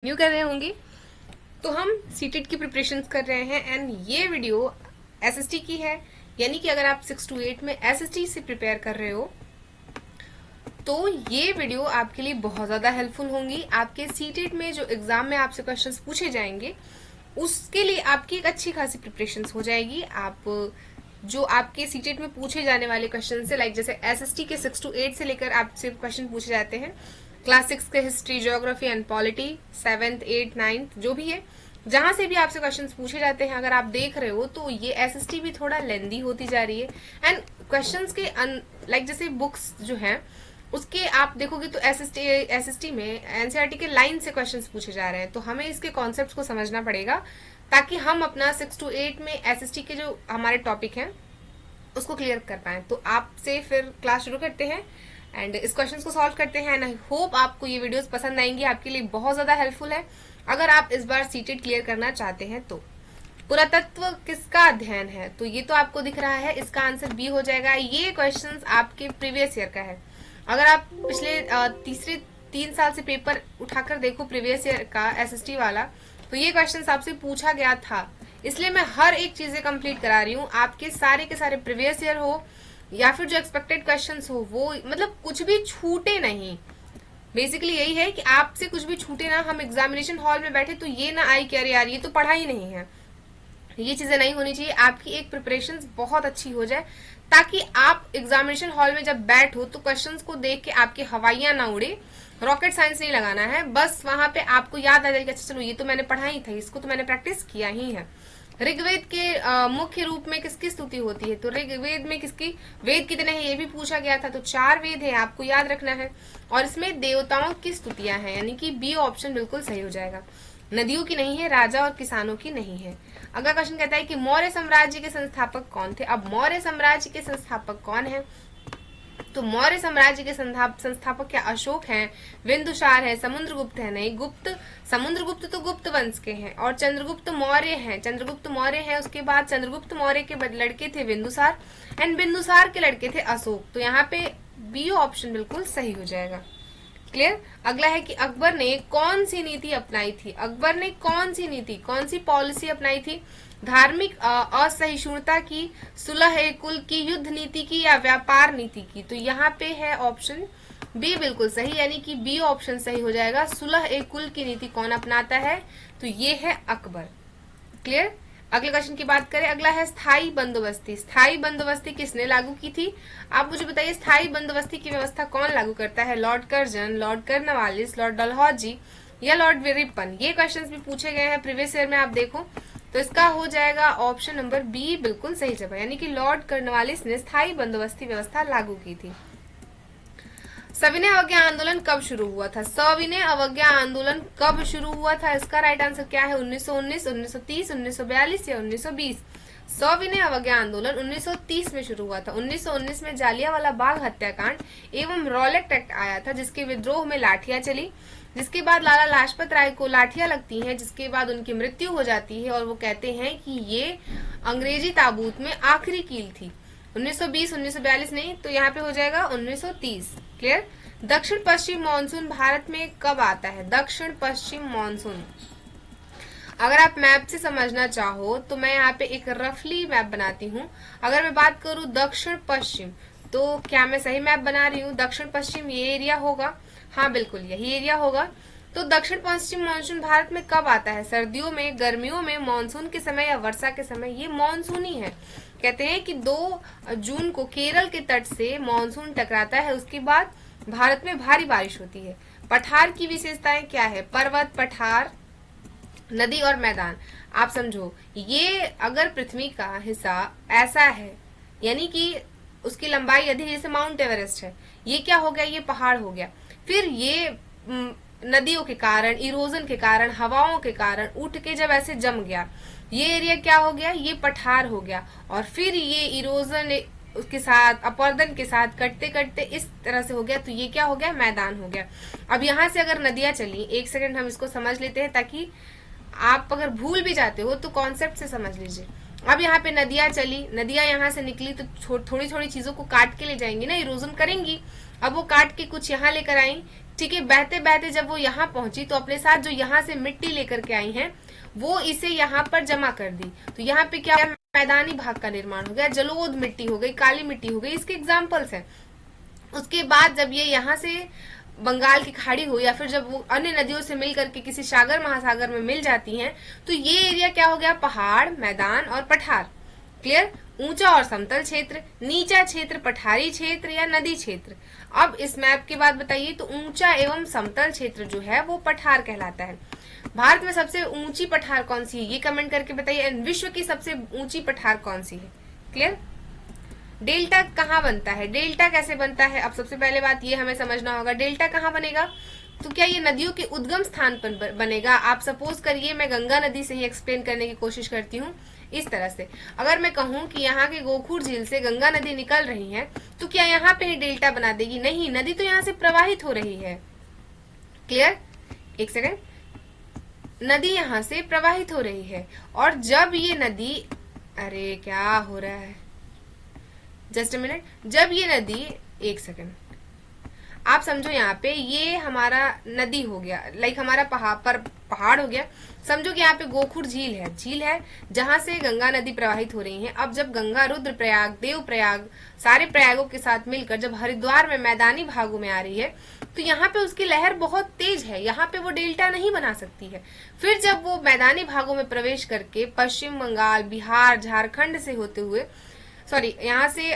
New कर रहे होंगे। तो हम सीटेट की प्रिपरेशंस कर रहे हैं एंड ये वीडियो एसएसटी की है, यानी कि अगर आप 6 to 8 में एसएसटी से प्रिपेयर कर रहे हो तो ये वीडियो आपके लिए बहुत ज़्यादा हेल्पफुल होंगी। आपके सीटेट में जो एग्जाम में आपसे क्वेश्चंस पूछे जाएंगे उसके लिए आपकी एक अच्छी खासी प्रिपरेशंस हो जाएगी। आप जो आपके सीटेट में पूछे जाने वाले क्वेश्चन से, लाइक जैसे एसएसटी के 6 to 8 से लेकर आपसे क्वेश्चन पूछे जाते हैं, क्लास 6 के history, geography and polity, 7th 8th 9th जो भी है, जहां से भी आपसे क्वेश्चंस पूछे जाते हैं, अगर आप देख रहे हो तो ये एसएसटी भी थोड़ा लेंदी होती जा रही है। एंड क्वेश्चंस के लाइक जैसे बुक्स जो हैं उसके आप देखोगे तो एसएसटी में एनसीईआरटी के लाइन से क्वेश्चंस पूछे जा रहे हैं, तो हमें इसके कॉन्सेप्ट्स को समझना पड़ेगा ताकि हम अपना 6 to 8 में एसएसटी के जो हमारे टॉपिक हैं उसको क्लियर कर पाए। तो आपसे फिर क्लास शुरू करते हैं एंड इस क्वेश्चंस को सॉल्व करते हैं। एंड आई होप आपको ये वीडियोस पसंद आएंगी, आपके लिए बहुत ज्यादा हेल्पफुल है अगर आप इस बार सीटेट क्लियर करना चाहते हैं। तो पुरातत्व किसका अध्ययन है? तो ये तो आपको दिख रहा है, इसका आंसर बी हो जाएगा। ये क्वेश्चंस आपके प्रीवियस ईयर का है। अगर आप पिछले तीसरे 3 साल से पेपर उठाकर देखो प्रीवियस ईयर का एसएसटी वाला, तो ये क्वेश्चंस आपसे पूछा गया था। इसलिए मैं हर एक चीजें कंप्लीट करा रही हूँ, आपके सारे के सारे प्रीवियस ईयर हो या फिर जो एक्सपेक्टेड क्वेश्चंस हो, वो मतलब कुछ भी छूटे नहीं। बेसिकली यही है कि आपसे कुछ भी छूटे ना। हम एग्जामिनेशन हॉल में बैठे तो ये ना आई कि अरे यार ये तो पढ़ाई नहीं है, ये चीजें नहीं होनी चाहिए। आपकी एक प्रिपरेशन बहुत अच्छी हो जाए ताकि आप एग्जामिनेशन हॉल में जब बैठो तो क्वेश्चंस को देख के आपके हवाइयां ना उड़े। रॉकेट साइंस नहीं लगाना है, बस वहां पे आपको याद आ जाएगा, अच्छा चलो ये तो मैंने पढ़ा ही था, इसको तो मैंने प्रैक्टिस किया ही है। ऋग्वेद के मुख्य रूप में किसकी स्तुति होती है? तो ऋग्वेद में किसकी, वेद कितने हैं ये भी पूछा गया था, तो 4 वेद है, आपको याद रखना है। और इसमें देवताओं की स्तुतियां हैं, यानी कि बी ऑप्शन बिल्कुल सही हो जाएगा। नदियों की नहीं है, राजा और किसानों की नहीं है। अगला क्वेश्चन कहता है कि मौर्य साम्राज्य के संस्थापक कौन थे? अब मौर्य साम्राज्य के संस्थापक कौन है? तो मौर्य साम्राज्य के संस्थापक क्या अशोक हैं, बिंदुसार है, समुद्रगुप्त है? नहीं, गुप्त, समुद्रगुप्त तो गुप्त वंश के हैं, और चंद्रगुप्त मौर्य हैं, चंद्रगुप्त मौर्य हैं। उसके बाद चंद्रगुप्त मौर्य के लड़के थे बिंदुसार एंड बिंदुसार के लड़के थे अशोक। तो यहाँ पे बी ऑप्शन बिल्कुल सही हो जाएगा। क्लियर। अगला है कि अकबर ने कौन सी नीति अपनाई थी? अकबर ने कौन सी नीति, कौन सी पॉलिसी अपनाई थी? धार्मिक असहिष्णुता की, सुलह ए कुल की, युद्ध नीति की, या व्यापार नीति की? तो यहाँ पे है ऑप्शन बी बिल्कुल सही, यानी कि बी ऑप्शन सही हो जाएगा। सुलह ए कुल की नीति कौन अपनाता है? तो ये है अकबर। क्लियर। अगले क्वेश्चन की बात करें, अगला है स्थायी बंदोबस्ती। स्थायी बंदोबस्ती किसने लागू की थी? आप मुझे बताइए, स्थायी बंदोबस्ती की व्यवस्था कौन लागू करता है? Lord Curzon, Lord Cornwallis, Lord Dalhousie या लॉर्ड विरिपन? ये क्वेश्चंस भी पूछे गए हैं प्रीवियस ईयर में, आप देखो। तो इसका हो जाएगा ऑप्शन नंबर बी बिल्कुल सही जवाब, यानी कि लॉर्ड कर्नवालिस ने स्थायी बंदोबस्ती व्यवस्था लागू की थी। सविनय अवज्ञा आंदोलन कब शुरू हुआ था? सविनय अवज्ञा आंदोलन कब शुरू हुआ था? इसका राइट आंसर क्या है? 1919, 1930, 1942 या 1920? सविनय अवज्ञा आंदोलन 1930 में शुरू हुआ था। 1919 में जालियांवाला बाग हत्याकांड एवं रॉलेट एक्ट आया था, जिसके विद्रोह में लाठियां चली, जिसके बाद लाला लाजपत राय को लाठियां लगती हैं, जिसके बाद उनकी मृत्यु हो जाती है और वो कहते हैं कि ये अंग्रेजी ताबूत में आखिरी कील थी। 1920, 1942 नहीं, तो यहाँ पे हो जाएगा 1930। क्लियर। दक्षिण पश्चिम मानसून भारत में कब आता है? दक्षिण पश्चिम मानसून, अगर आप मैप से समझना चाहो तो मैं यहाँ पे एक रफली मैप बनाती हूँ। अगर मैं बात करूँ दक्षिण पश्चिम, तो क्या मैं सही मैप बना रही हूँ? दक्षिण पश्चिम ये एरिया होगा, हाँ बिल्कुल यही एरिया होगा। तो दक्षिण पश्चिम मानसून भारत में कब आता है? सर्दियों में, गर्मियों में, मानसून के समय या वर्षा के समय? ये मानसून ही है। कहते हैं कि 2 जून को केरल के तट से मानसून टकराता है, उसके बाद भारत में भारी बारिश होती है। पठार की विशेषताएं क्या है? पर्वत, पठार, नदी और मैदान। आप समझो, ये अगर पृथ्वी का हिस्सा ऐसा है, यानी कि उसकी लंबाई अधिक, जैसे माउंट एवरेस्ट है, ये क्या हो गया? ये पहाड़ हो गया। फिर ये नदियों के कारण, इरोजन के कारण, हवाओं के कारण उठ के जब ऐसे जम गया, ये एरिया क्या हो गया? ये पठार हो गया। और फिर ये इरोजन उसके साथ, अपरदन के साथ कटते कटते इस तरह से हो गया, तो ये क्या हो गया? मैदान हो गया। अब यहाँ से अगर नदियां चली, एक सेकंड हम इसको समझ लेते हैं ताकि आप अगर भूल भी जाते हो तो कॉन्सेप्ट से समझ लीजिए। अब यहाँ पे नदियां चली, नदियां यहाँ से निकली तो थोड़ी थोड़ी चीजों को काट के ले जाएंगी ना, इरोजन करेंगी। अब वो काट के कुछ यहाँ लेकर आई, ठीक है। बहते बहते जब वो यहाँ पहुंची तो अपने साथ जो यहाँ से मिट्टी लेकर के आई हैं वो इसे यहाँ पर जमा कर दी। तो यहाँ पे क्या मैदानी भाग का निर्माण हो गया, जलोढ़ मिट्टी हो गई, काली मिट्टी हो गई, इसके एग्जाम्पल्स हैं। उसके बाद जब ये यहाँ से बंगाल की खाड़ी हो या फिर जब वो अन्य नदियों से मिल करके किसी सागर महासागर में मिल जाती हैं तो ये एरिया क्या हो गया, पहाड़, मैदान और पठार। क्लियर। ऊंचा और समतल क्षेत्र, नीचा क्षेत्र पठारी क्षेत्र या नदी क्षेत्र। अब इस मैप के बाद बताइए तो ऊंचा एवं समतल क्षेत्र जो है वो पठार कहलाता है। भारत में सबसे ऊंची पठार कौन सी है ये कमेंट करके बताइए। विश्व की सबसे ऊंची पठार कौन सी है। क्लियर। डेल्टा कहाँ बनता है, डेल्टा कैसे बनता है। अब सबसे पहले बात ये हमें समझना होगा डेल्टा कहाँ बनेगा। तो क्या ये नदियों के उद्गम स्थान पर बनेगा। आप सपोज करिए मैं गंगा नदी से ही एक्सप्लेन करने की कोशिश करती हूँ इस तरह से। अगर मैं कहूँ कि यहाँ के गोखूर झील से गंगा नदी निकल रही है तो क्या यहाँ पे ही डेल्टा बना देगी, नहीं, नदी तो यहाँ से प्रवाहित हो रही है। क्लियर। एक सेकेंड, नदी यहाँ से प्रवाहित हो रही है और जब ये नदी, अरे क्या हो रहा है, जस्ट अ मिनट, जब ये नदी, एक सेकेंड, आप समझो यहाँ पे ये हमारा नदी हो गया, लाइक हमारा पहाड़ हो गया। समझो कि यहाँ पे गोखुर झील है जहां से गंगा नदी प्रवाहित हो रही है। अब जब गंगा रुद्रप्रयाग, देवप्रयाग, सारे प्रयागों के साथ मिलकर जब हरिद्वार में मैदानी भागों में आ रही है तो यहाँ पे उसकी लहर बहुत तेज है, यहाँ पे वो डेल्टा नहीं बना सकती है। फिर जब वो मैदानी भागों में प्रवेश करके पश्चिम बंगाल, बिहार, झारखंड से होते हुए, सॉरी यहाँ से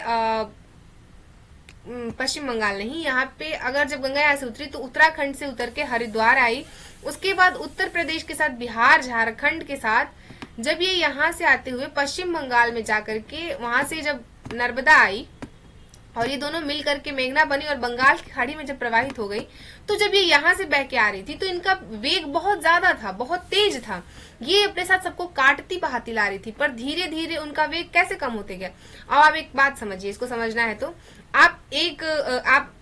पश्चिम बंगाल नहीं, यहाँ पे अगर जब गंगा यहाँ से उतरी तो उत्तराखंड से उतर के हरिद्वार आई, उसके बाद उत्तर प्रदेश के साथ बिहार, झारखंड के साथ जब ये यहाँ से आते हुए पश्चिम बंगाल में जाकर के वहां से जब नर्मदा आई और ये दोनों मिल करके मेघना बनी और बंगाल की खाड़ी में जब प्रवाहित हो गई तो जब ये यहाँ से बह के आ रही थी तो इनका वेग बहुत ज्यादा था, बहुत तेज था। ये अपने साथ सबको काटती बहाती ला रही थी, पर धीरे धीरे उनका वेग कैसे कम होते गया। अब आप एक बात समझिए, इसको समझना है तो आप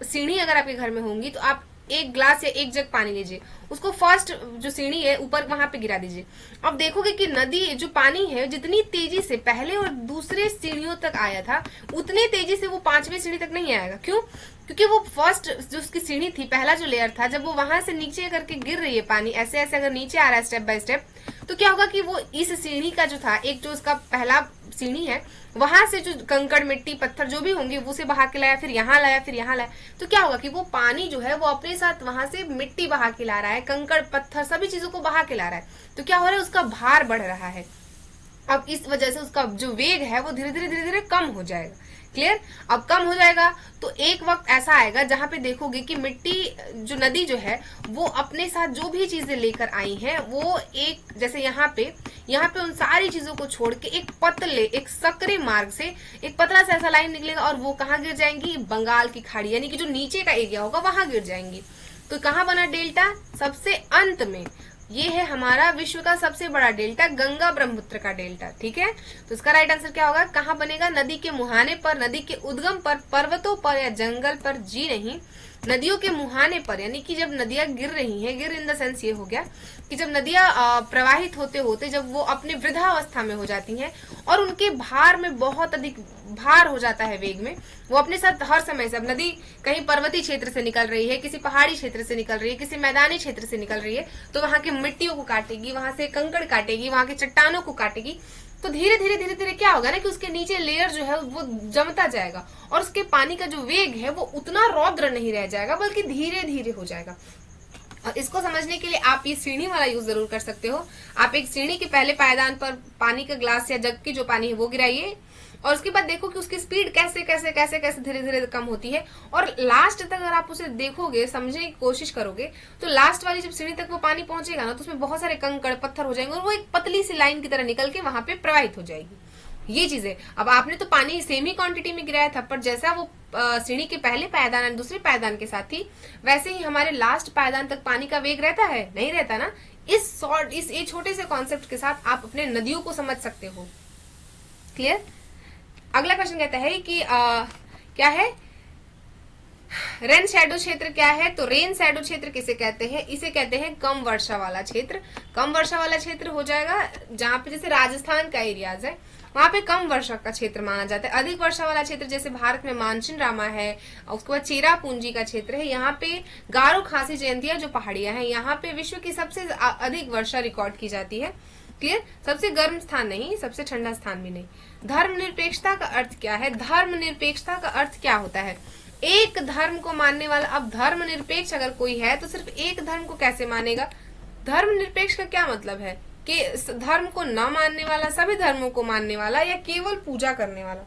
सीढ़ी अगर आपके घर में होंगी तो आप एक ग्लास या एक जग पानी लीजिए, उसको फर्स्ट जो सीढ़ी है ऊपर वहां पे गिरा दीजिए। अब देखोगे कि नदी जो पानी है जितनी तेजी से पहले और दूसरे सीढ़ियों तक आया था उतनी तेजी से वो पांचवी सीढ़ी तक नहीं आएगा। क्यों? क्योंकि वो फर्स्ट जो उसकी सीढ़ी थी, पहला जो लेयर था, जब वो वहां से नीचे करके गिर रही है पानी ऐसे ऐसे अगर नीचे आ रहा है स्टेप बाय स्टेप, तो क्या होगा कि वो इस सीढ़ी का जो था, एक जो उसका पहला सीढ़ी है वहां से जो कंकड़, मिट्टी, पत्थर जो भी होंगे वो से बहा के लाया, फिर यहाँ लाया, फिर यहाँ लाया, तो क्या होगा कि वो पानी जो है वो अपने साथ वहां से मिट्टी बहा के ला रहा है, कंकड़, पत्थर, सभी चीजों को बहा के ला रहा है। तो क्या हो रहा है, उसका भार बढ़ रहा है। अब इस वजह से उसका जो वेग है वो धीरे धीरे कम हो जाएगा। क्लियर। अब कम हो जाएगा तो एक वक्त ऐसा आएगा जहां पे देखोगे कि मिट्टी जो नदी जो है वो अपने साथ जो भी चीजें लेकर आई हैं वो एक, जैसे यहाँ पे उन सारी चीजों को छोड़ के एक पतले, एक सकरे मार्ग से एक पतला सा ऐसा लाइन निकलेगा और वो कहाँ गिर जाएंगी, बंगाल की खाड़ी, यानी कि जो नीचे का एरिया होगा वहां गिर जाएंगी। तो कहाँ बना डेल्टा, सबसे अंत में। ये है हमारा विश्व का सबसे बड़ा डेल्टा, गंगा ब्रह्मपुत्र का डेल्टा। ठीक है, तो इसका राइट आंसर क्या होगा, कहाँ बनेगा, नदी के मुहाने पर, नदी के उद्गम पर, पर्वतों पर या जंगल पर, जी नहीं, नदियों के मुहाने पर, यानी कि जब नदियां गिर रही हैं, गिर इन द सेंस ये हो गया कि जब नदियां प्रवाहित होते होते जब वो अपने वृद्धावस्था में हो जाती हैं और उनके भार में बहुत अधिक भार हो जाता है, वेग में, वो अपने साथ हर समय से, अब नदी कहीं पर्वतीय क्षेत्र से निकल रही है, किसी पहाड़ी क्षेत्र से निकल रही है, किसी मैदानी क्षेत्र से निकल रही है, तो वहां की मिट्टियों को काटेगी, वहां से कंकड़ काटेगी, वहां के चट्टानों को काटेगी, तो धीरे धीरे क्या होगा ना कि उसके नीचे लेयर जो है वो जमता जाएगा और उसके पानी का जो वेग है वो उतना रौद्र नहीं रह जाएगा बल्कि धीरे धीरे हो जाएगा। और इसको समझने के लिए आप ये सीढ़ी वाला यूज जरूर कर सकते हो। आप एक सीढ़ी के पहले पायदान पर पानी का ग्लास या जग की जो पानी है वो गिराइए और उसके बाद देखो कि उसकी स्पीड कैसे कैसे कैसे कैसे धीरे धीरे कम होती है और लास्ट तक अगर आप उसे देखोगे, समझने की कोशिश करोगे, तो लास्ट वाली जब सीढ़ी तक वो पानी पहुंचेगा ना तो उसमें बहुत सारे कंकड़, पत्थर हो जाएंगे और वो एक पतली सी लाइन की तरह निकल के वहां पे प्रवाहित हो जाएगी। ये चीजें, अब आपने तो पानी सेम ही क्वांटिटी में गिराया था, पर जैसा वो सीढ़ी के पहले पायदान और दूसरे पायदान के साथ थी वैसे ही हमारे लास्ट पायदान तक पानी का वेग रहता है, नहीं रहता ना। इस ये छोटे से कॉन्सेप्ट के साथ आप अपने नदियों को समझ सकते हो। क्लियर। अगला क्वेश्चन कहता है कि क्या है, रेन शैडो क्षेत्र क्या है? तो रेन शैडो क्षेत्र किसे कहते हैं? इसे कहते हैं कम वर्षा वाला क्षेत्र। कम वर्षा वाला क्षेत्र हो जाएगा जहां पे जैसे राजस्थान का एरियाज है, वहां पे कम वर्षा का क्षेत्र माना जाता है। अधिक वर्षा वाला क्षेत्र जैसे भारत में मानसिन रामा है, उसके बाद चेरापूंजी का क्षेत्र है, यहाँ पे गारो खासी जयंतिया जो पहाड़ियां हैं, यहाँ पे विश्व की सबसे अधिक वर्षा रिकॉर्ड की जाती है। क्लियर? सबसे गर्म स्थान नहीं, सबसे ठंडा स्थान भी नहीं। धर्मनिरपेक्षता का अर्थ क्या है? धर्मनिरपेक्षता का अर्थ क्या होता है? एक धर्म को मानने वाला। अब धर्मनिरपेक्ष अगर कोई है तो सिर्फ एक धर्म को कैसे मानेगा? धर्मनिरपेक्ष का क्या मतलब है कि धर्म को न मानने वाला, सभी धर्मों को मानने वाला, या केवल पूजा करने वाला?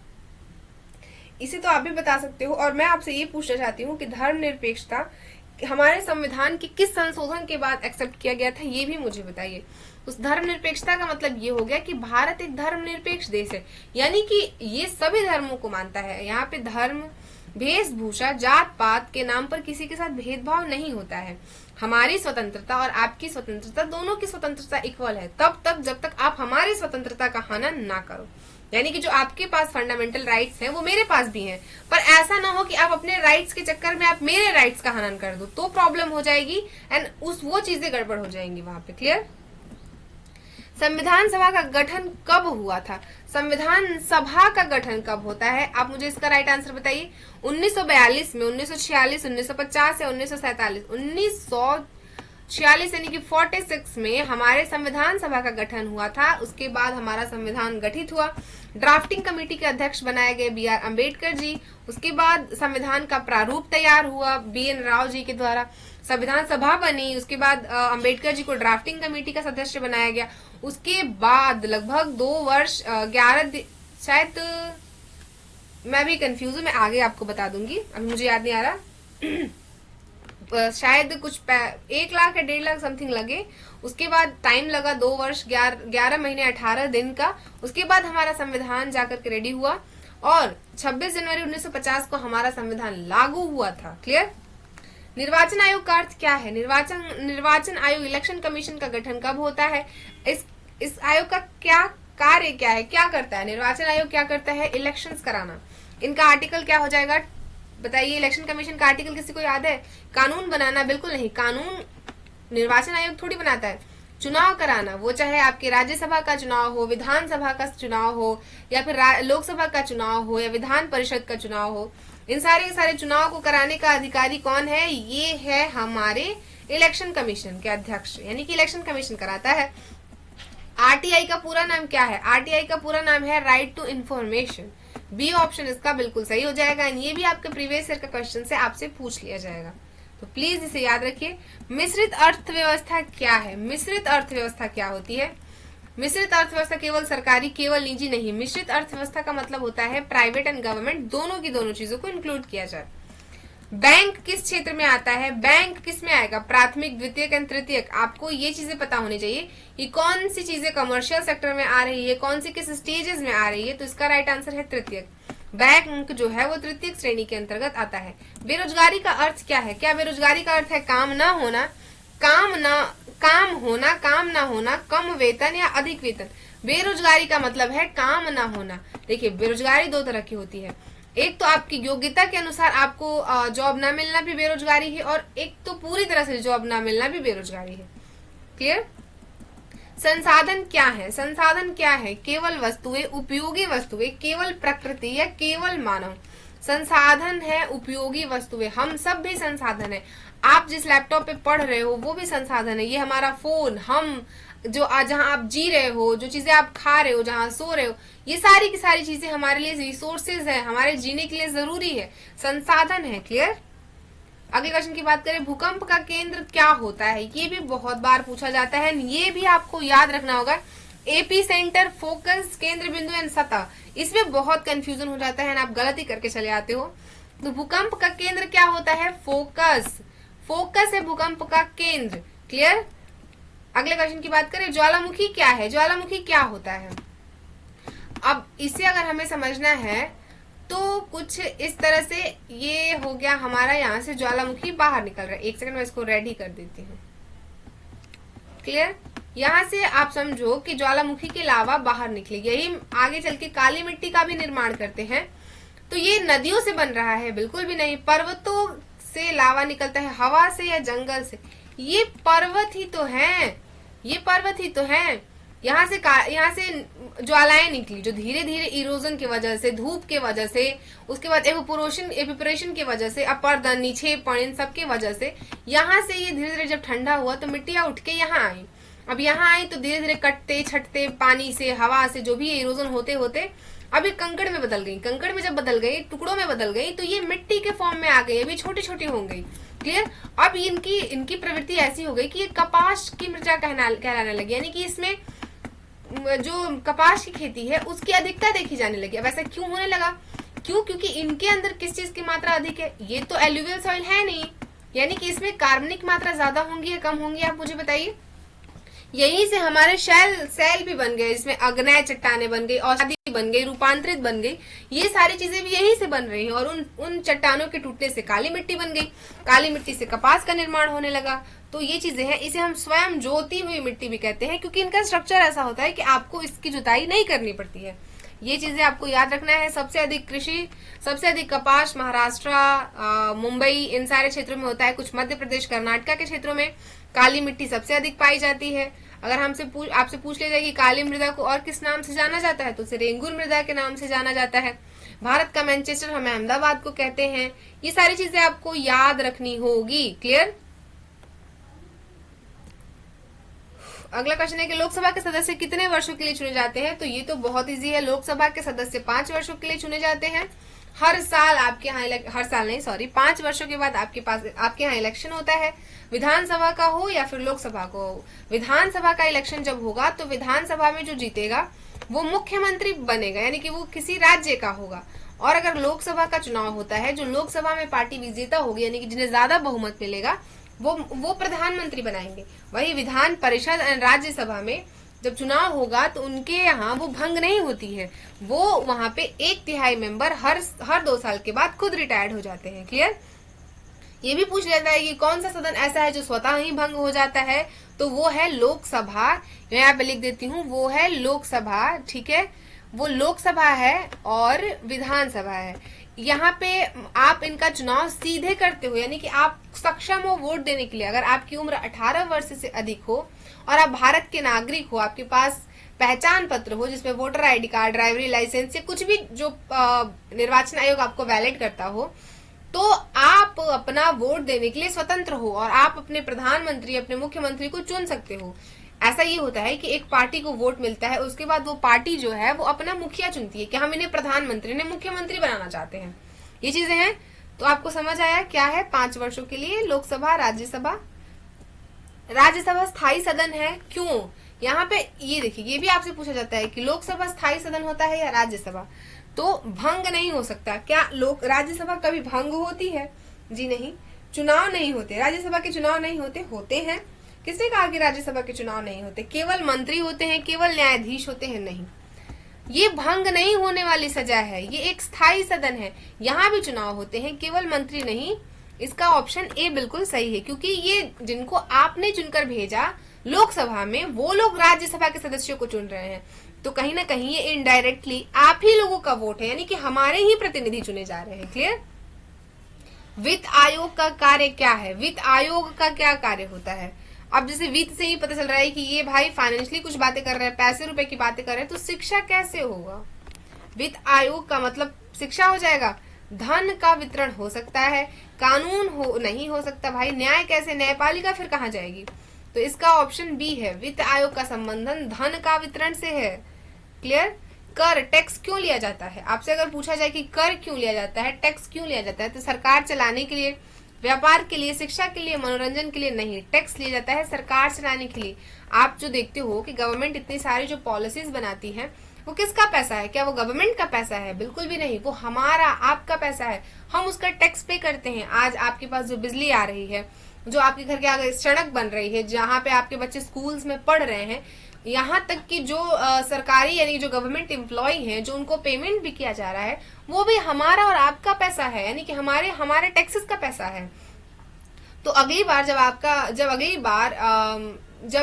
इसे तो आप भी बता सकते हो। और मैं आपसे ये पूछना चाहती हूँ कि धर्मनिरपेक्षता हमारे संविधान के किस संशोधन के बाद एक्सेप्ट किया गया था, ये भी मुझे बताइए। उस धर्मनिरपेक्षता का मतलब ये हो गया कि भारत एक धर्मनिरपेक्ष देश है, यानी कि ये सभी धर्मों को मानता है। यहाँ पे धर्म, वेशभूषा, जात पात के नाम पर किसी के साथ भेदभाव नहीं होता है। हमारी स्वतंत्रता और आपकी स्वतंत्रता, दोनों की स्वतंत्रता इक्वल है तब तक जब तक आप हमारी स्वतंत्रता का हनन ना करो। यानी कि जो आपके पास फंडामेंटल राइट्स हैं वो मेरे पास भी हैं, पर ऐसा ना हो कि आप अपने राइट्स के चक्कर में आप मेरे राइट्स का हनन कर दो, तो प्रॉब्लम हो जाएगी एंड वो चीजें गड़बड़ हो जाएंगी वहां पे। क्लियर? संविधान सभा का गठन कब हुआ था? संविधान सभा का गठन कब होता है? आप मुझे इसका राइट आंसर बताइए। 1942 में, 1946, 1950 या 1947? 1946 यानी कि 46 में हमारे संविधान सभा का गठन हुआ था। उसके बाद हमारा संविधान गठित हुआ। ड्राफ्टिंग कमेटी के अध्यक्ष बनाए गए बी आर अम्बेडकर जी। उसके बाद संविधान का प्रारूप तैयार हुआ बी एन राव जी के द्वारा। संविधान सभा बनी, उसके बाद अम्बेडकर जी को ड्राफ्टिंग कमेटी का सदस्य बनाया गया। उसके बाद लगभग 2 वर्ष 11 शायद, मैं भी कंफ्यूज हूँ, मैं आगे आपको बता दूंगी, अभी मुझे याद नहीं आ रहा। शायद कुछ 1 लाख या 1.5 लाख समथिंग लगे। उसके बाद टाइम लगा 2 वर्ष 11 महीने 18 दिन का। उसके बाद हमारा संविधान जाकर के रेडी हुआ और 26 जनवरी 1950 को हमारा संविधान लागू हुआ था। क्लियर? निर्वाचन आयोग का अर्थ क्या है? निर्वाचन आयोग, इलेक्शन कमीशन का गठन कब होता है? इस आयोग का क्या कार्य क्या है, क्या करता है? निर्वाचन आयोग क्या करता है? इलेक्शंस कराना। इनका आर्टिकल क्या हो जाएगा बताइए? इलेक्शन कमीशन का आर्टिकल किसी को याद है? कानून बनाना? बिल्कुल नहीं, कानून निर्वाचन आयोग थोड़ी बनाता है। चुनाव कराना, वो चाहे आपके राज्यसभा का चुनाव हो, विधानसभा का चुनाव हो, या फिर लोकसभा का चुनाव हो, या विधान परिषद का चुनाव हो, इन सारे चुनाव को कराने का अधिकारी कौन है? ये है हमारे इलेक्शन कमीशन के अध्यक्ष, यानी कि इलेक्शन कमीशन कराता है। आरटीआई का पूरा नाम क्या है? आरटीआई का पूरा नाम है right to information. B option इसका बिल्कुल सही हो जाएगा। ये भी आपके प्रीवियस ईयर का क्वेश्चन से आपसे पूछ लिया जाएगा, तो प्लीज इसे याद रखिए। मिश्रित अर्थव्यवस्था क्या है? मिश्रित अर्थव्यवस्था क्या होती है? मिश्रित अर्थव्यवस्था केवल सरकारी, केवल निजी नहीं। मिश्रित अर्थव्यवस्था का मतलब होता है प्राइवेट एंड गवर्नमेंट दोनों की दोनों चीजों को इंक्लूड किया जाए। बैंक किस क्षेत्र में आता है? बैंक किस में आएगा? प्राथमिक, द्वितीयक एंड तृतीयक। आपको ये चीजें पता होनी चाहिए कि कौन सी चीजें कमर्शियल सेक्टर में आ रही है, कौन सी किस स्टेजेस में आ रही है। तो इसका राइट आंसर है तृतीयक। बैंक जो है वो तृतीयक श्रेणी के अंतर्गत आता है। बेरोजगारी का अर्थ क्या है? क्या बेरोजगारी का अर्थ है काम ना होना, काम ना होना, कम वेतन या अधिक वेतन? बेरोजगारी का मतलब है काम ना होना। देखिए, बेरोजगारी 2 तरह की होती है। एक तो आपकी योग्यता के अनुसार आपको जॉब ना मिलना भी बेरोजगारी है, और एक तो पूरी तरह से जॉब ना मिलना भी बेरोजगारी है। क्लियर? संसाधन क्या है? संसाधन क्या है? केवल वस्तुएं, उपयोगी वस्तुएं, केवल प्रकृति या केवल मानव। संसाधन है उपयोगी वस्तुएं। हम सब भी संसाधन है। आप जिस लैपटॉप पे पढ़ रहे हो वो भी संसाधन है। ये हमारा फोन, हम जो जहां आप जी रहे हो, जो चीजें आप खा रहे हो, जहां सो रहे हो, ये सारी की सारी चीजें हमारे लिए रिसोर्सेज है, हमारे जीने के लिए जरूरी है, संसाधन है। क्लियर? अगले क्वेश्चन की बात करें, भूकंप का केंद्र क्या होता है? ये भी बहुत बार पूछा जाता है, ये भी आपको याद रखना होगा। एपी सेंटर, फोकस, केंद्र बिंदु एंड सतह। इसमें बहुत कंफ्यूजन हो जाता है, आप गलती करके चले आते हो। तो भूकंप का केंद्र क्या होता है? फोकस। फोकस है भूकंप का केंद्र। क्लियर? अगले क्वेश्चन की बात करें, ज्वालामुखी क्या है? ज्वालामुखी क्या होता है? अब इसे अगर हमें समझना है तो कुछ इस तरह से, ये हो गया हमारा, यहाँ से ज्वालामुखी बाहर निकल रहा है। एक सेकंड, मैं इसको रेडी कर देती हूँ। क्लियर? यहाँ से आप समझो कि ज्वालामुखी की लावा बाहर निकलेगी। यही आगे चल के काली मिट्टी का भी निर्माण करते हैं। तो ये नदियों से बन रहा है? बिल्कुल भी नहीं। पर्वतों से लावा निकलता है, हवा से या जंगल से? ये पर्वत ही तो है, ये पर्वत ही तो है। यहाँ से ज्वालाएं निकली जो धीरे धीरे इरोजन की वजह से, धूप के वजह से, उसके बाद एवेपोरेशन की वजह से, अपर्दन, निक्षेपण, इन सब की वजह से यहाँ से ये धीरे धीरे जब ठंडा हुआ तो मिट्टियां उठ के यहाँ आई। अब यहाँ आई तो धीरे धीरे कटते छटते पानी से, हवा से, जो भी इरोजन होते होते अब ये कंकड़ में बदल गई। कंकड़ में जब बदल गई, टुकड़ों में बदल गई, तो ये मिट्टी के फॉर्म में आ गई। अभी छोटी छोटी हो गई। क्लियर? अब इनकी प्रवृत्ति ऐसी हो गई कि ये कपास की मृदा कहलाने लगी, यानी कि इसमें जो कपास की खेती है उसकी अधिकता देखी जाने लगी। अब ऐसा क्यों होने लगा? क्योंकि इनके अंदर किस चीज की मात्रा अधिक है? ये तो एल्यूवियल सॉइल है नहीं, यानी कि इसमें कार्बनिक मात्रा ज्यादा होंगी या कम होंगी, आप मुझे बताइए। यहीं से हमारे सेल भी बन गए, इसमें अग्नेय चट्टाने बन गई, औषधि बन गई, रूपांतरित बन गई। ये सारी चीजें भी यहीं से बन रही हैं और उन चट्टानों के टूटने से काली मिट्टी बन गई। काली मिट्टी से कपास का निर्माण होने लगा। तो ये चीजें हैं, इसे हम स्वयं जोती हुई मिट्टी भी कहते हैं, क्योंकि इनका स्ट्रक्चर ऐसा होता है कि आपको इसकी जुताई नहीं करनी पड़ती है। ये चीजें आपको याद रखना है। सबसे अधिक कृषि, सबसे अधिक कपास महाराष्ट्र, मुंबई, इन सारे क्षेत्रों में होता है। कुछ मध्य प्रदेश, कर्नाटका के क्षेत्रों में काली मिट्टी सबसे अधिक पाई जाती है। अगर आपसे पूछ लिया जाए कि काली मृदा को और किस नाम से जाना जाता है, तो उसे रेंगुर मृदा के नाम से जाना जाता है। भारत का मैनचेस्टर हम अहमदाबाद को कहते हैं। ये सारी चीजें आपको याद रखनी होगी। क्लियर? अगला क्वेश्चन है कि लोकसभा के सदस्य कितने वर्षों के लिए चुने जाते हैं? तो ये तो बहुत इजी है। लोकसभा के सदस्य 5 वर्षों के लिए चुने जाते हैं। हर साल आपके यहाँ, हर साल नहीं, सॉरी, 5 वर्षों के बाद आपके यहाँ इलेक्शन होता है, विधानसभा का हो या फिर लोकसभा को हो। विधानसभा का इलेक्शन जब होगा तो विधानसभा में जो जीतेगा वो मुख्यमंत्री बनेगा, यानी कि वो किसी राज्य का होगा। और अगर लोकसभा का चुनाव होता है, जो लोकसभा में पार्टी विजेता होगी, यानी कि जिन्हें ज्यादा बहुमत मिलेगा, वो प्रधानमंत्री बनाएंगे। वही विधान परिषद और राज्यसभा में जब चुनाव होगा तो उनके यहाँ वो भंग नहीं होती है। वो वहां पे 1/3 मेंबर हर 2 साल के बाद खुद रिटायर्ड हो जाते हैं। क्लियर? ये भी पूछ लेता है कि कौन सा सदन ऐसा है जो स्वतः ही भंग हो जाता है? तो वो है लोकसभा। मैं यहाँ पे लिख देती हूँ, वो है लोकसभा। ठीक है, वो लोकसभा है और विधानसभा है। यहाँ पे आप इनका चुनाव सीधे करते हो, यानी कि आप सक्षम हो वोट देने के लिए। अगर आपकी उम्र 18 वर्ष से अधिक हो और आप भारत के नागरिक हो, आपके पास पहचान पत्र हो जिसमें वोटर आईडी कार्ड, ड्राइवरी लाइसेंस या कुछ भी जो निर्वाचन आयोग आपको वैलिड करता हो, तो आप अपना वोट देने के लिए स्वतंत्र हो और आप अपने प्रधानमंत्री, अपने मुख्यमंत्री को चुन सकते हो। ऐसा ये होता है कि एक पार्टी को वोट मिलता है, उसके बाद वो पार्टी जो है वो अपना मुखिया चुनती है कि हम इन्हें प्रधानमंत्री ने मुख्यमंत्री बनाना चाहते हैं। ये चीजें हैं। तो आपको समझ आया क्या है? 5 वर्षों के लिए लोकसभा, राज्यसभा। राज्यसभा स्थायी सदन है। क्यों? यहाँ पे ये देखिए, ये भी आपसे पूछा जाता है कि लोकसभा स्थायी सदन होता है या राज्यसभा? तो भंग नहीं हो सकता। क्या राज्यसभा कभी भंग होती है? जी नहीं। चुनाव नहीं होते, राज्यसभा के चुनाव नहीं होते हैं। किसने कहा कि राज्यसभा के चुनाव नहीं होते? केवल मंत्री होते हैं, केवल न्यायाधीश होते हैं? नहीं, ये भंग नहीं होने वाली सजा है। ये एक स्थायी सदन है, यहाँ भी चुनाव होते हैं, केवल मंत्री नहीं। इसका ऑप्शन ए बिल्कुल सही है, क्योंकि ये जिनको आपने चुनकर भेजा लोकसभा में, वो लोग राज्यसभा के सदस्यों को चुन रहे हैं। तो कहीं ना कहीं ये इनडायरेक्टली आप ही लोगों का वोट है, यानी कि हमारे ही प्रतिनिधि चुने जा रहे हैं। क्लियर? वित्त आयोग का कार्य क्या है? वित्त आयोग का क्या कार्य होता है? अब जैसे वित्त से ही पता चल रहा है कि ये भाई फाइनेंशियली कुछ बातें कर रहे हैं, पैसे रुपए की बातें कर रहे हैं, तो शिक्षा कैसे होगा? वित्त आयोग का मतलब शिक्षा हो जाएगा। धन का वितरण हो सकता है, कानून नहीं हो सकता भाई। न्याय कैसे? न्यायपालिका फिर कहाँ जाएगी? तो इसका ऑप्शन बी है, वित्त आयोग का संबंधन धन का वितरण से है। क्लियर? कर, टैक्स क्यों लिया जाता है? आपसे अगर पूछा जाए कि कर क्यों लिया जाता है, टैक्स क्यों लिया जाता है, तो सरकार चलाने के लिए, व्यापार के लिए, शिक्षा के लिए, मनोरंजन के लिए नहीं। टैक्स लिया जाता है सरकार चलाने के लिए। आप जो देखते हो कि गवर्नमेंट इतनी सारी जो पॉलिसीज बनाती है, वो किसका पैसा है? क्या वो गवर्नमेंट का पैसा है? बिल्कुल भी नहीं। वो हमारा, आपका पैसा है। हम उसका टैक्स पे करते हैं। आज आपके पास जो बिजली आ रही है, जो आपके घर के आगे सड़क बन रही है, जहाँ पे आपके बच्चे स्कूल्स में पढ़ रहे हैं, यहाँ तक कि जो सरकारी यानी जो गवर्नमेंट एम्प्लॉय हैं, जो उनको पेमेंट भी किया जा रहा है, वो भी हमारा और आपका पैसा है, यानी कि हमारे टैक्सेस का पैसा है। तो अगली बार जब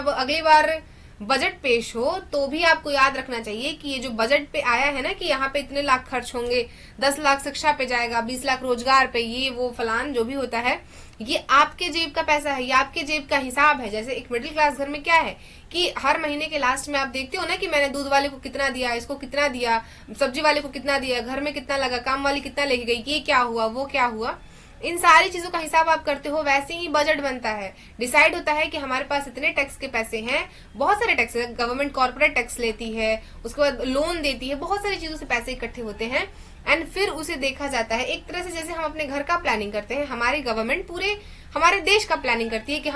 अगली बार बजट पेश हो तो भी आपको याद रखना चाहिए कि ये जो बजट पे आया है ना कि यहाँ पे इतने लाख खर्च होंगे, 10 लाख शिक्षा पे जाएगा, 20 लाख रोजगार पे, ये वो फलान जो भी होता है, ये आपके जेब का पैसा है, ये आपके जेब का हिसाब है। जैसे एक मिडिल क्लास घर में क्या है कि हर महीने के लास्ट में आप देखते हो ना कि मैंने दूध वाले को कितना दिया, इसको कितना दिया, सब्जी वाले को कितना दिया, घर में कितना लगा, काम वाली कितना लेके गई, ये क्या हुआ, वो क्या हुआ, इन सारी चीजों का हिसाब आप करते हो। वैसे ही बजट बनता है, डिसाइड होता है कि हमारे पास इतने टैक्स के पैसे हैं, बहुत सारे टैक्स, गवर्नमेंट कॉर्पोरेट टैक्स लेती है, उसके बाद लोन देती है, बहुत सारी चीजों से पैसे इकट्ठे होते हैं एंड फिर उसे देखा जाता है। एक तरह से जैसे हम अपने घर का प्लानिंग करते हैं, हमारी गवर्नमेंट पूरे हमारे देश का प्लानिंग करती है कि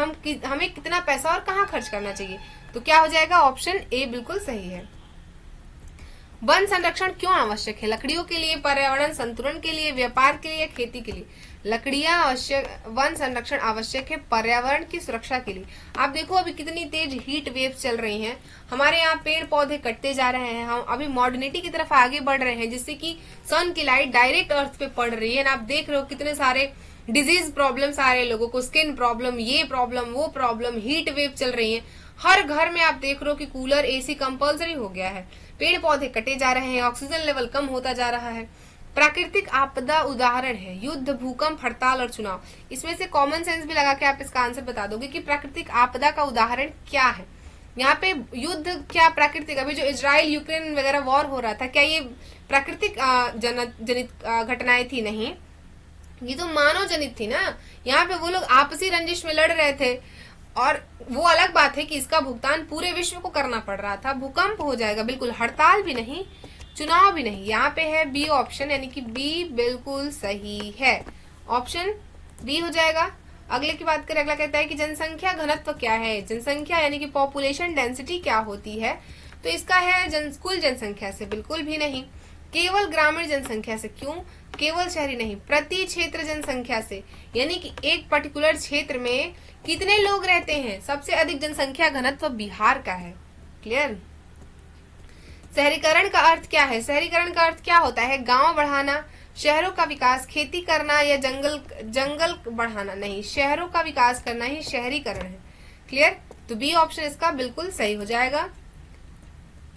हमें कितना पैसा और कहाँ खर्च करना चाहिए। तो क्या हो जाएगा, ऑप्शन ए बिल्कुल सही है। वन संरक्षण क्यों आवश्यक है? लकड़ियों के लिए, पर्यावरण संतुलन के लिए, व्यापार के लिए, खेती के लिए। लकड़ियां आवश्यक, वन संरक्षण आवश्यक है पर्यावरण की सुरक्षा के लिए। आप देखो अभी कितनी तेज हीट वेव्स चल रही हैं, हमारे यहाँ पेड़ पौधे कटते जा रहे हैं, हम अभी मॉडर्निटी की तरफ आगे बढ़ रहे हैं जिससे कि सन की लाइट डायरेक्ट अर्थ पे पड़ रही है। आप देख रहे हो कितने सारे डिजीज प्रॉब्लम्स आ रहे हैं लोगों को, स्किन प्रॉब्लम, ये प्रॉब्लम, वो प्रॉब्लम, हीट वेव चल रही है। हर घर में आप देख रहे हो कि कूलर, एसी कंपल्सरी हो गया है, पेड़ पौधे कटे जा रहे हैं, ऑक्सीजन लेवल कम होता जा रहा है। प्राकृतिक आपदा उदाहरण है युद्ध, भूकंप, हड़ताल और चुनाव। इसमें से कॉमन सेंस भी लगा के आप इसका आंसर बता दोगे कि प्राकृतिक आपदा का उदाहरण क्या है। यहाँ पे युद्ध क्या प्राकृतिक, अभी जो इजराइल यूक्रेन वगैरह वॉर हो रहा था, क्या ये प्राकृतिक जनित घटनाएं थी? नहीं, ये तो मानव जनित थी ना। यहाँ पे वो लोग आपसी रंजिश में लड़ रहे थे और वो अलग बात है कि इसका भुगतान पूरे विश्व को करना पड़ रहा था। भूकंप हो जाएगा बिल्कुल, हड़ताल भी नहीं, चुनाव भी नहीं। यहाँ पे है बी ऑप्शन, यानी कि बी बिल्कुल सही है, ऑप्शन बी हो जाएगा। अगले की बात करें, अगला कहता है कि जनसंख्या घनत्व क्या है? जनसंख्या यानी कि पॉपुलेशन डेंसिटी क्या होती है? तो इसका है कुल जनसंख्या से, बिल्कुल भी नहीं। केवल ग्रामीण जनसंख्या से, क्यों? केवल शहरी नहीं, प्रति क्षेत्र जनसंख्या से, यानी कि एक पर्टिकुलर क्षेत्र में कितने लोग रहते हैं। सबसे अधिक जनसंख्या घनत्व बिहार का है। क्लियर? शहरीकरण का अर्थ क्या है? शहरीकरण का अर्थ क्या होता है? गांव बढ़ाना, शहरों का विकास, खेती करना या जंगल बढ़ाना? नहीं, शहरों का विकास करना ही शहरीकरण है। क्लियर? तो बी ऑप्शन इसका बिल्कुल सही हो जाएगा।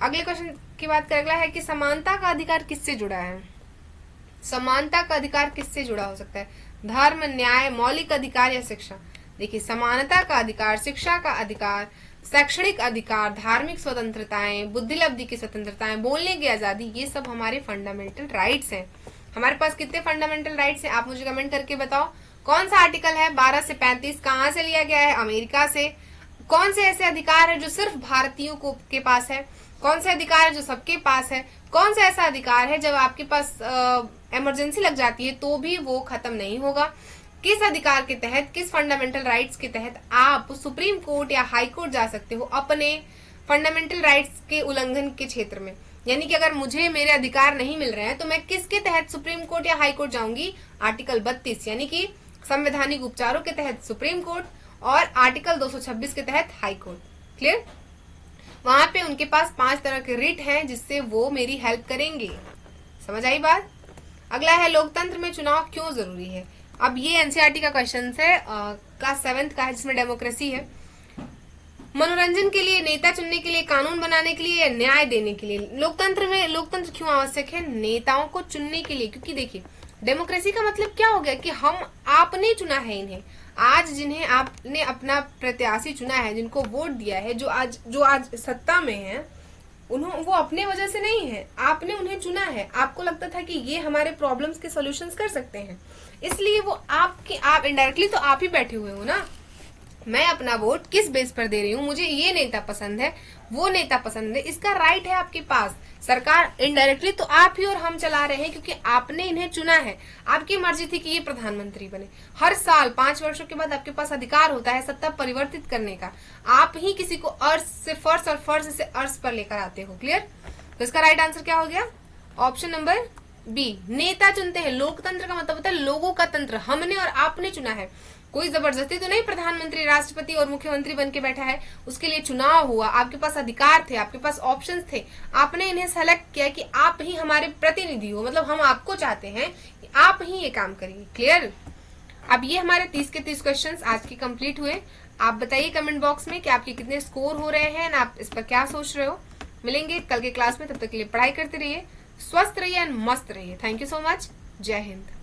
अगले क्वेश्चन की बात करें, अगला है कि समानता का अधिकार किससे जुड़ा है? समानता का अधिकार किससे जुड़ा हो सकता है? धर्म, न्याय, मौलिक अधिकार या शिक्षा? देखिए, समानता का अधिकार, शिक्षा का अधिकार, शैक्षणिक अधिकार, धार्मिक स्वतंत्रताएं, बुद्धिलब्धि की स्वतंत्रताएं, बोलने की आजादी, ये सब हमारे फंडामेंटल राइट्स हैं। हमारे पास कितने फंडामेंटल राइट्स हैं? आप मुझे कमेंट करके बताओ। कौन सा आर्टिकल है? 12 से 35 कहाँ से लिया गया है? अमेरिका से। कौन से ऐसे अधिकार है जो सिर्फ भारतीयों के पास है? कौन से अधिकार है जो सबके पास है? कौन सा ऐसा अधिकार है जब आपके पास इमरजेंसी लग जाती है तो भी वो खत्म नहीं होगा? किस अधिकार के तहत, किस फंडामेंटल राइट्स के तहत आप सुप्रीम कोर्ट या हाई कोर्ट जा सकते हो अपने फंडामेंटल राइट्स के उल्लंघन के क्षेत्र में? यानी कि अगर मुझे मेरे अधिकार नहीं मिल रहे हैं तो मैं किसके तहत सुप्रीम कोर्ट या हाई कोर्ट जाऊंगी? आर्टिकल 32 यानी कि संवैधानिक उपचारों के तहत सुप्रीम कोर्ट और आर्टिकल 226 के तहत हाई कोर्ट। क्लियर? वहां पे उनके पास 5 तरह के रिट हैं जिससे वो मेरी हेल्प करेंगे। समझ आई बात? अगला है लोकतंत्र में चुनाव क्यों जरूरी है? अब ये एनसीईआरटी का क्वेश्चन है, क्लास 7 का है, जिसमें डेमोक्रेसी है। मनोरंजन के लिए, नेता चुनने के लिए, कानून बनाने के लिए, न्याय देने के लिए। लोकतंत्र में लोकतंत्र क्यों आवश्यक है? नेताओं को चुनने के लिए, क्योंकि देखिए डेमोक्रेसी का मतलब क्या हो गया कि आपने चुना है इन्हें। आज जिन्हें आपने अपना प्रत्याशी चुना है, जिनको वोट दिया है, जो आज सत्ता में है, वो अपने वजह से नहीं है, आपने उन्हें चुना है। आपको लगता था कि ये हमारे प्रॉब्लम्स के सॉल्यूशंस कर सकते हैं, इसलिए वो आप इनडायरेक्टली तो आप ही बैठे हुए हो ना। मैं अपना वोट किस बेस पर दे रही हूँ? मुझे ये नेता पसंद है, वो नेता पसंद है, इसका राइट है आपके पास। सरकार इनडायरेक्टली तो आप ही और हम चला रहे हैं क्योंकि आपने इन्हें चुना है। आपकी मर्जी थी कि ये प्रधानमंत्री बने। हर साल 5 वर्षों के बाद आपके पास अधिकार होता है सत्ता परिवर्तित करने का। आप ही किसी को अर्श से फर्श और फर्श से अर्श पर लेकर आते हो। क्लियर? तो इसका राइट आंसर क्या हो गया? ऑप्शन नंबर बी, नेता चुनते हैं। लोकतंत्र का मतलब होता है लोगों का तंत्र, हमने और आपने चुना है। कोई जबरदस्ती तो नहीं प्रधानमंत्री, राष्ट्रपति और मुख्यमंत्री बन के बैठा है। उसके लिए चुनाव हुआ, आपके पास अधिकार थे, आपके पास ऑप्शंस थे, आपने इन्हें सेलेक्ट किया कि आप ही हमारे प्रतिनिधि हो। मतलब हम आपको चाहते हैं कि आप ही ये काम करिए। क्लियर? अब ये हमारे 30 के 30 क्वेश्चंस आज के कंप्लीट हुए। आप बताइए कमेंट बॉक्स में कि आपके कितने स्कोर हो रहे हैं, आप इस पर क्या सोच रहे हो। मिलेंगे कल के क्लास में, तब तक के लिए पढ़ाई करते रहिए, स्वस्थ रहिए एंड मस्त रहिए। Thank you so much. जय हिंद।